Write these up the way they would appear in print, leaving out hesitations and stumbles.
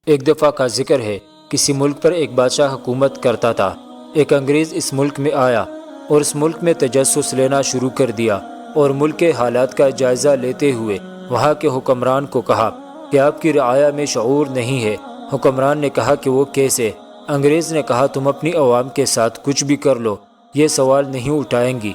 ایک دفعہ کا ذکر ہے، کسی ملک پر ایک بادشاہ حکومت کرتا تھا۔ ایک انگریز اس ملک میں آیا اور اس ملک میں تجسس لینا شروع کر دیا اور ملک کے حالات کا جائزہ لیتے ہوئے وہاں کے حکمران کو کہا کہ آپ کی رعایا میں شعور نہیں ہے۔ حکمران نے کہا کہ وہ کیسے؟ انگریز نے کہا تم اپنی عوام کے ساتھ کچھ بھی کر لو، یہ سوال نہیں اٹھائیں گی۔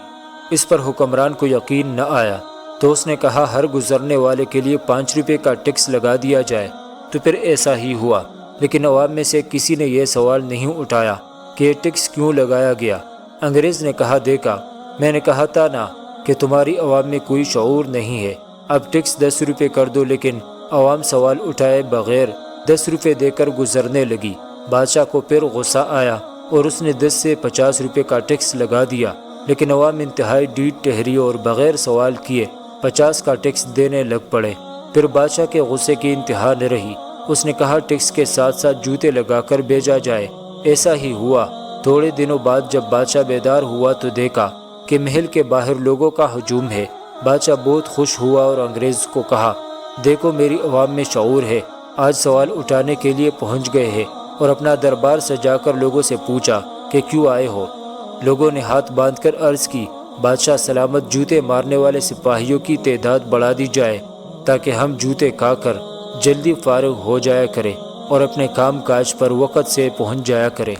اس پر حکمران کو یقین نہ آیا تو اس نے کہا ہر گزرنے والے کے لیے 5 روپے کا ٹیکس لگا دیا جائے۔ تو پھر ایسا ہی ہوا، لیکن عوام میں سے کسی نے یہ سوال نہیں اٹھایا کہ یہ ٹیکس کیوں لگایا گیا۔ انگریز نے کہا دیکھا، میں نے کہا تھا نا کہ تمہاری عوام میں کوئی شعور نہیں ہے۔ اب ٹیکس 10 روپے کر دو، لیکن عوام سوال اٹھائے بغیر 10 روپے دے کر گزرنے لگی۔ بادشاہ کو پھر غصہ آیا اور اس نے 10 سے 50 روپے کا ٹیکس لگا دیا، لیکن عوام انتہائی ڈیٹ ٹہری اور بغیر سوال کیے 50 کا ٹیکس دینے لگ پڑے۔ پھر بادشاہ کے غصے کی انتہا نہ رہی، اس نے کہا ٹیکس کے ساتھ ساتھ جوتے لگا کر بھیجا جائے۔ ایسا ہی ہوا۔ تھوڑے دنوں بعد جب بادشاہ بیدار ہوا تو دیکھا کہ محل کے باہر لوگوں کا ہجوم ہے۔ بادشاہ بہت خوش ہوا اور انگریز کو کہا دیکھو میری عوام میں شعور ہے، آج سوال اٹھانے کے لیے پہنچ گئے ہیں، اور اپنا دربار سجا کر لوگوں سے پوچھا کہ کیوں آئے ہو۔ لوگوں نے ہاتھ باندھ کر عرض کی بادشاہ سلامت، جوتے مارنے والے سپاہیوں کی تعداد بڑھا دی جائے تاکہ ہم جوتے کھا کر جلدی فارغ ہو جایا کریں اور اپنے کام کاج پر وقت سے پہنچ جایا کریں۔